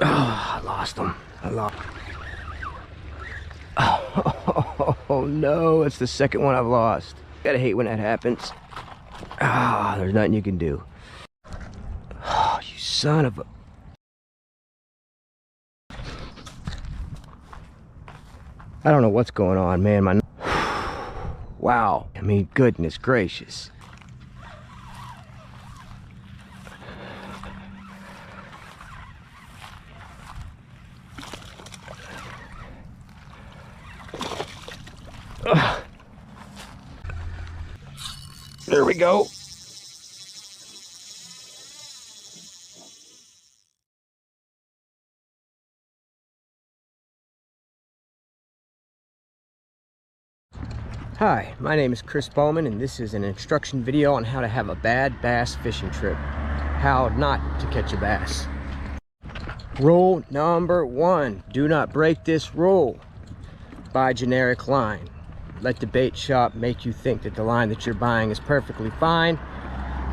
Oh, I lost him. I lost. Oh no, it's the second one I've lost. Gotta hate when that happens. Ah, there's nothing you can do. Oh, you son of a... I don't know what's going on, man. My... Wow. I mean, goodness gracious. Ugh. There we go. Hi, my name is Chris Bowman, and this is an instruction video on how to have a bad bass fishing trip. How not to catch a bass. Rule number 1, do not break this rule. Buy generic line. Let the bait shop make you think that the line that you're buying is perfectly fine,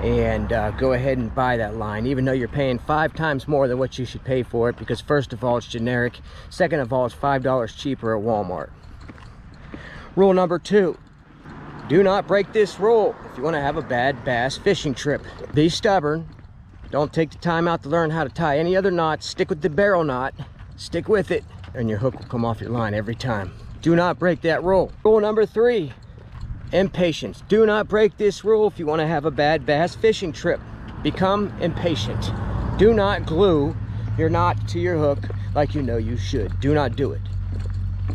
and go ahead and buy that line, even though you're paying 5 times more than what you should pay for it, because first of all, it's generic. Second of all, it's $5 cheaper at Walmart. Rule number 2, do not break this rule if you want to have a bad bass fishing trip. Be stubborn. Don't take the time out to learn how to tie any other knots. Stick with the barrel knot. Stick with it, and your hook will come off your line every time. Do not break that rule. Rule number 3, impatience. Do not break this rule if you want to have a bad bass fishing trip. Become impatient. Do not glue your knot to your hook like you know you should. Do not do it.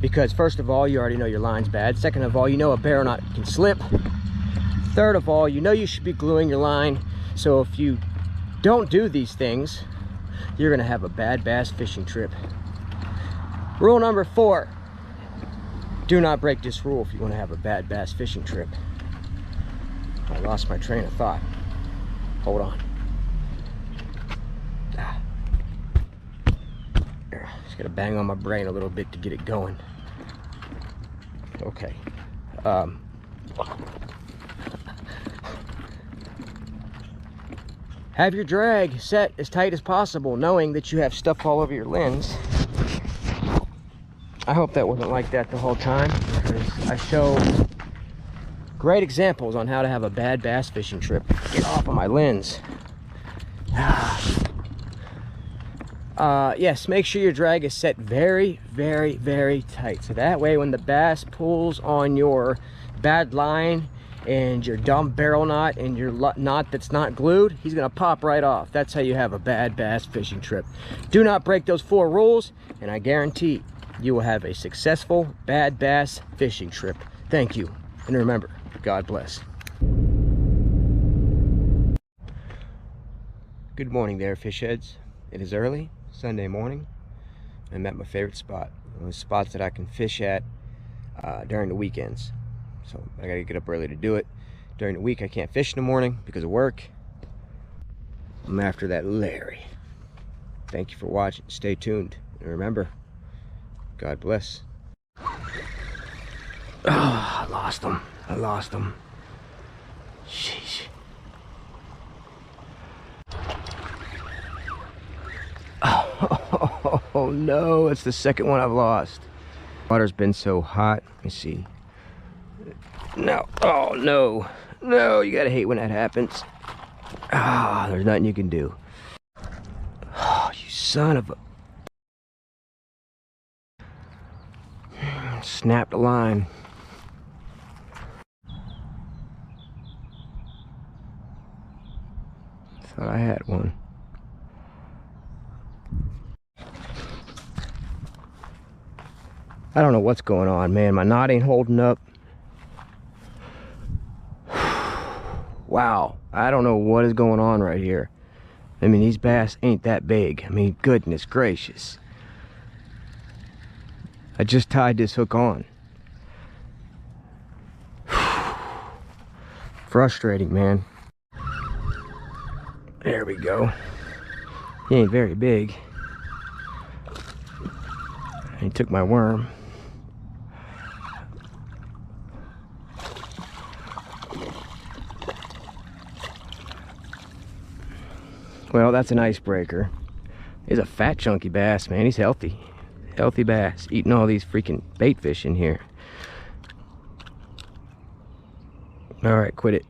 Because first of all, you already know your line's bad. Second of all, you know a barrel knot can slip. Third of all, you know you should be gluing your line. So if you don't do these things, you're gonna have a bad bass fishing trip. Rule number 4, do not break this rule if you want to have a bad bass fishing trip. I lost my train of thought. Hold on. Just gotta bang on my brain a little bit to get it going. Okay. Have your drag set as tight as possible, knowing that you have stuff all over your lens. I hope that wasn't like that the whole time, because I show great examples on how to have a bad bass fishing trip. Get off of my lens. Yes, make sure your drag is set very, very, very tight. So that way when the bass pulls on your bad line and your dumb barrel knot and your knot that's not glued, he's gonna pop right off. That's how you have a bad bass fishing trip. Do not break those 4 rules, and I guarantee you will have a successful bad bass fishing trip. Thank you, and remember, God bless. Good morning there, fish heads. It is early Sunday morning. I'm at my favorite spot. One of the spots that I can fish at during the weekends. So I gotta get up early to do it. During the week I can't fish in the morning because of work. I'm after that Larry. Thank you for watching. Stay tuned. And remember, God bless. Oh, I lost him. I lost him. Sheesh. Oh no, it's the second one I've lost. Water's been so hot. Let me see. No, oh no. No, you gotta hate when that happens. Ah, there's nothing you can do. Oh, you son of a... Snapped the line. Thought I had one. I don't know what's going on, man. My knot ain't holding up. Wow, I don't know what is going on right here. I mean, these bass ain't that big. I mean, goodness gracious. I just tied this hook on. Frustrating, man. There we go. He ain't very big. He took my worm. Well, that's an icebreaker. He's a fat, chunky bass, man. He's healthy. Healthy bass. Eating all these freaking bait fish in here. Alright, quit it.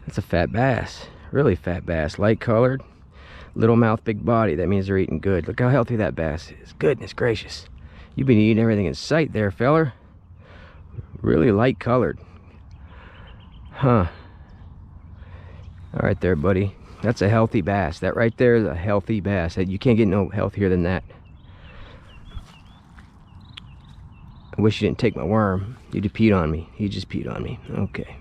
That's a fat bass. Really fat bass. Light colored. Little mouth, big body. That means they're eating good. Look how healthy that bass is. Goodness gracious. You've been eating everything in sight there, feller. Really light colored. Huh. Alright there, buddy. That's a healthy bass. That right there is a healthy bass. You can't get no healthier than that. I wish you didn't take my worm. You just peed on me. You just peed on me. Okay.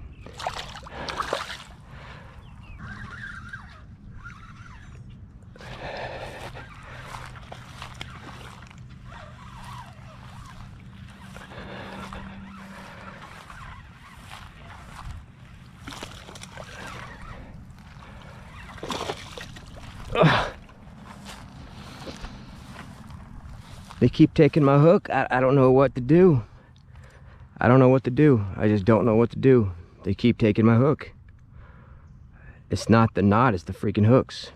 They keep taking my hook. I don't know what to do. I don't know what to do. I just don't know what to do. They keep taking my hook. It's not the knot, it's the freaking hooks.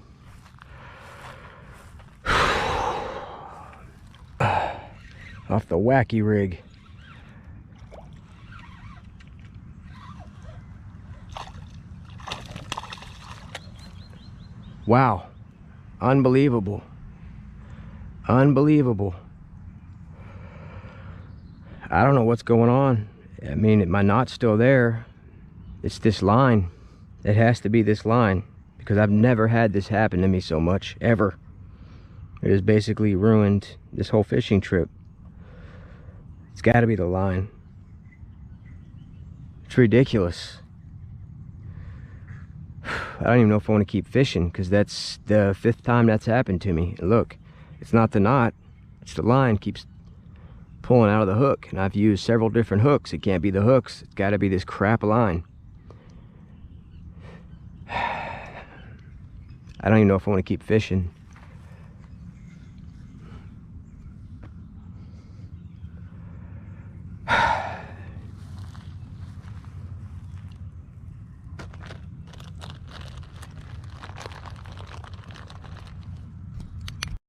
Off the wacky rig. Wow. Unbelievable. Unbelievable. I don't know what's going on. I mean, my knot's still there. It's this line. It has to be this line, because I've never had this happen to me so much, ever. It has basically ruined this whole fishing trip. It's got to be the line. It's ridiculous. I don't even know if I want to keep fishing, because that's the 5th time that's happened to me. And look, it's not the knot, it's the line keeps pulling out of the hook. And I've used several different hooks. It can't be the hooks. It's got to be this crap line. I don't even know if I want to keep fishing.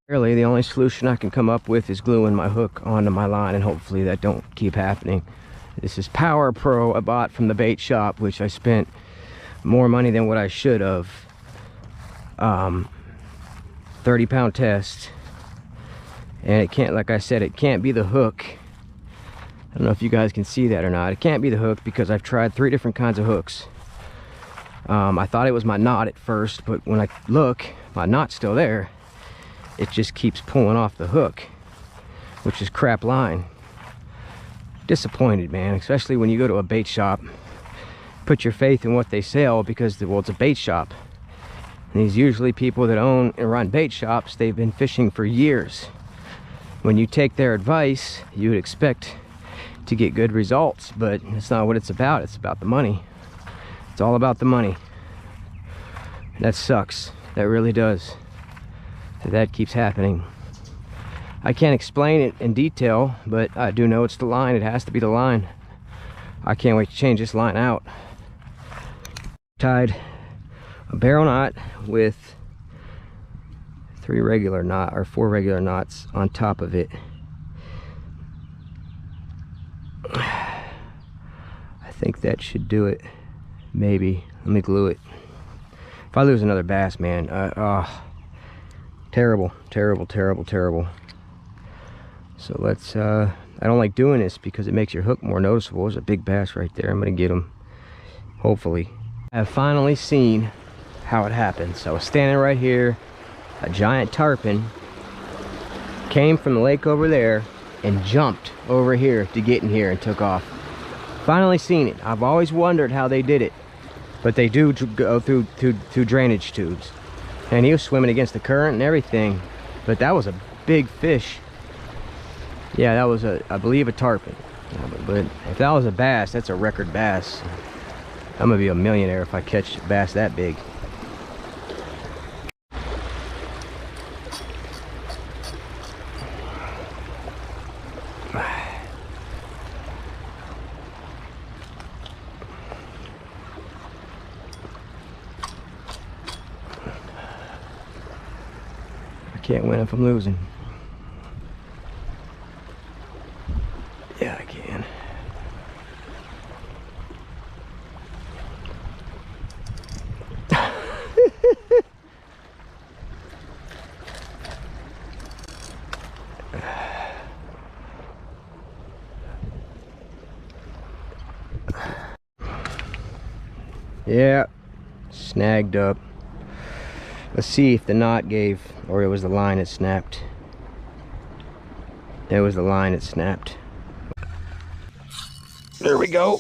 Really, the only solution I can come up with is gluing my hook onto my line, and hopefully that don't keep happening. This is Power Pro I bought from the bait shop, which I spent more money than what I should have. 30-pound test, and it can't, like I said, it can't be the hook. I don't know if you guys can see that or not. It can't be the hook because I've tried 3 different kinds of hooks. I thought it was my knot at first, but when I look, my knot's still there. It just keeps pulling off the hook, which is crap line. Disappointed, man, especially when you go to a bait shop. Put your faith in what they sell, because, well, it's a bait shop. And these usually people that own and run bait shops, they've been fishing for years. When you take their advice, you would expect to get good results, but it's not what it's about. It's about the money. It's all about the money. That sucks. That really does. That keeps happening. I can't explain it in detail, but I do know it's the line. It has to be the line. I can't wait to change this line out. Tied a barrel knot with 4 regular knots on top of it. I think that should do it. Maybe. Let me glue it. If I lose another bass, man, terrible, terrible, terrible, terrible. So let's, I don't like doing this because it makes your hook more noticeable. There's a big bass right there. I'm gonna get him, hopefully. I have finally seen how it happened. So I was standing right here, a giant tarpon came from the lake over there and jumped over here to get in here and took off. Finally seen it. I've always wondered how they did it, but they do go through drainage tubes. And he was swimming against the current and everything, but that was a big fish. Yeah, that was I believe a tarpon. Yeah, but if that was a bass, that's a record bass. I'm gonna be a millionaire if I catch a bass that big. Can't win if I'm losing. Yeah, I can. Yeah, snagged up. Let's see if the knot gave, or it was the line that snapped. It was the line that snapped. There we go.